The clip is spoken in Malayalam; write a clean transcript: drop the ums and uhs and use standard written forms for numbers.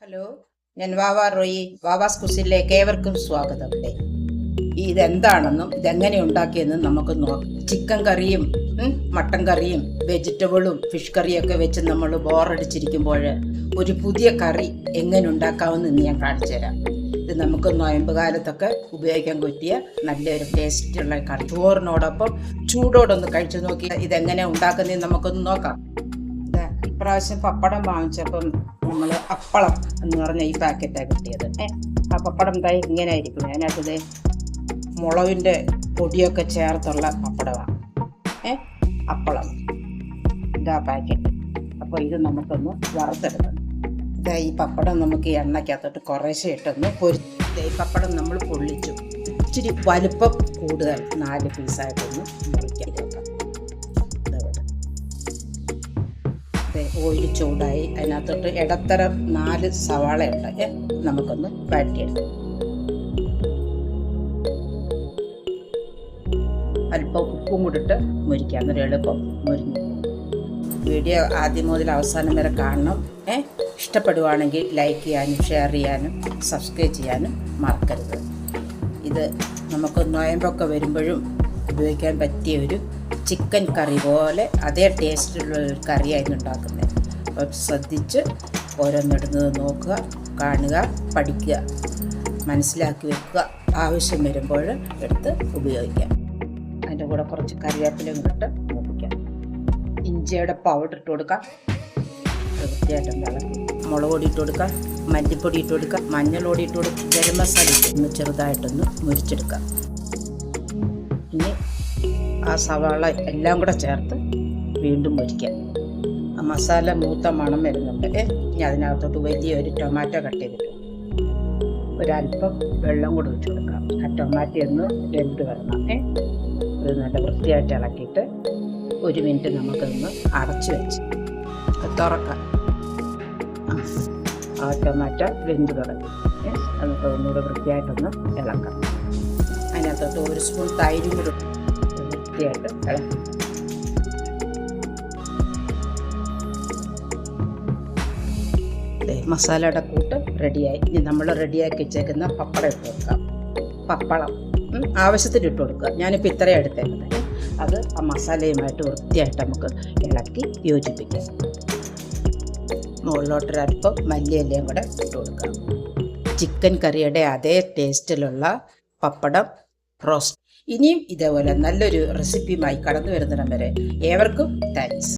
ഹലോ, ഞാൻ വാവ റോയി. വാവാസ് കുസിനിലേക്ക് ഏവർക്കും സ്വാഗതം. ഇതെന്താണെന്നും ഇതെങ്ങനെ ഉണ്ടാക്കിയെന്നും നമുക്ക് നോക്കാം. ചിക്കൻ കറിയും മട്ടൻ കറിയും വെജിറ്റബിളും ഫിഷ് കറിയൊക്കെ വെച്ച് നമ്മൾ ബോറടിച്ചിരിക്കുമ്പോൾ ഒരു പുതിയ കറി എങ്ങനെ ഉണ്ടാക്കാമെന്ന് ഞാൻ കാണിച്ചു തരാം. ഇത് നമുക്ക് നോയമ്പ് കാലത്തൊക്കെ ഉപയോഗിക്കാൻ പറ്റിയ നല്ലൊരു ടേസ്റ്റുള്ള കറി. ചോറിനോടൊപ്പം ചൂടോടൊന്ന് കഴിച്ചു നോക്കി ഇതെങ്ങനെ ഉണ്ടാക്കുന്നതെന്ന് നമുക്കൊന്ന് നോക്കാം. ഇപ്രാവശ്യം പപ്പടം വാങ്ങിച്ചപ്പം നമ്മൾ അപ്പളം എന്ന് പറഞ്ഞ ഈ പാക്കറ്റാണ് കിട്ടിയത്. ആ പപ്പടം തൈ ഇങ്ങനെ ആയിരിക്കും. അതിനകത്ത് മുളകിൻ്റെ പൊടിയൊക്കെ ചേർത്തുള്ള പപ്പടമാണ്. അപ്പളം ഇതാ പാക്കറ്റ്. അപ്പോൾ ഇത് നമുക്കൊന്ന് വറുത്തെടുക്കണം. ഇതാ ഈ പപ്പടം നമുക്ക് ഈ എണ്ണയ്ക്കകത്തോട്ട് കുറേശ്ശെ ഇട്ടൊന്ന് ഈ പപ്പടം നമ്മൾ പൊള്ളിച്ചു. ഇച്ചിരി വലുപ്പം കൂടുതൽ 4 പീസായിട്ടൊന്ന് മുറിക്കാൻ വെക്കാം. ഓയിൽ ചൂടായി അതിനകത്തോട്ട് ഇടത്തരം 4 സവാള ഉണ്ട്. നമുക്കൊന്ന് വഴറ്റിയെടുക്കാം. അല്പം ഉപ്പും കൂടിട്ട് മുരിക്കാം. അന്നേരം എളുപ്പം മുരിഞ്ഞു. വീഡിയോ ആദ്യം മുതൽ അവസാനം വരെ കാണണം. ഇഷ്ടപ്പെടുവാണെങ്കിൽ ലൈക്ക് ചെയ്യാനും ഷെയർ ചെയ്യാനും സബ്സ്ക്രൈബ് ചെയ്യാനും മറക്കരുത്. ഇത് നമുക്ക് നോയമ്പൊക്കെ വരുമ്പോഴും ഉപയോഗിക്കാൻ പറ്റിയ ഒരു ചിക്കൻ കറി പോലെ അതേ ടേസ്റ്റുള്ള ഒരു കറിയായിരുന്നു ഉണ്ടാക്കുന്നത്. അപ്പോൾ ശ്രദ്ധിച്ച് ഓരോന്നിടുന്നത് നോക്കുക, കാണുക, പഠിക്കുക, മനസ്സിലാക്കി വെക്കുക. ആവശ്യം വരുമ്പോൾ എടുത്ത് ഉപയോഗിക്കാം. അതിൻ്റെ കൂടെ കുറച്ച് കറിവേപ്പിലയും ഇട്ട് മൂപ്പിക്കാം. ഇഞ്ചിയുടെ പൗഡർ ഇട്ട് കൊടുക്കാം. വൃത്തിയായിട്ടും ഇളക്കി മുളക് പൊടി ഇട്ട് കൊടുക്കാം, മല്ലിപ്പൊടി ഇട്ട് കൊടുക്കാം, മഞ്ഞൾപ്പൊടി ഇട്ട് കൊടുക്കാം, ഗരം മസാല ഇട്ടൊന്ന് ചെറുതായിട്ടൊന്ന് മുരിച്ചെടുക്കാം. ഇനി ആ സവാള എല്ലാം കൂടെ ചേർത്ത് വീണ്ടും മുരിക്കാം. ആ മസാല മൂത്ത മണം വരുന്നുണ്ട്. ഇനി അതിനകത്തോട്ട് വലിയൊരു ടൊമാറ്റോ കട്ട് ചെയ്തിട്ട് ഒരല്പം വെള്ളം കൂടെ ഒഴിച്ചു കൊടുക്കാം. ആ ടൊമാറ്റോ ഒന്ന് വെന്ത് വരണം. ഇത് നല്ല വൃത്തിയായിട്ട് ഇളക്കിയിട്ട് 1 മിനിറ്റ് നമുക്കൊന്ന് അടച്ചു വെച്ച് തുറക്കാം. ആ ടൊമാറ്റോ വെന്ത് തുടങ്ങി. നമുക്ക് ഒന്നുകൂടെ വൃത്തിയായിട്ടൊന്ന് ഇളക്കാം. അതിനകത്തോട്ട് 1 സ്പൂൺ തൈരും കൂടെ വൃത്തിയായിട്ട് ഇളക്കി. മസാലയുടെ കൂട്ട് റെഡിയായി. ഇനി നമ്മൾ റെഡിയാക്കി വെച്ചേക്കുന്ന പപ്പടം ഇട്ട് കൊടുക്കാം. പപ്പടം ആവശ്യത്തിന് ഇട്ട് കൊടുക്കുക. ഞാനിപ്പോൾ ഇത്രയും എടുത്തേക്കുന്നത്. അത് ആ മസാലയുമായിട്ട് വൃത്തിയായിട്ട് നമുക്ക് ഇളക്കി യോജിപ്പിക്കാം. മുകളിലോട്ടൊരല്പം മല്ലിയിലയും കൂടെ ഇട്ട് കൊടുക്കാം. ചിക്കൻ കറിയുടെ അതേ ടേസ്റ്റിലുള്ള പപ്പടം റോസ്റ്റ്. ഇനിയും ഇതേപോലെ നല്ലൊരു റെസിപ്പിയുമായി കടന്നു വരുന്നിടം വരെ ഏവർക്കും താങ്ക്സ്.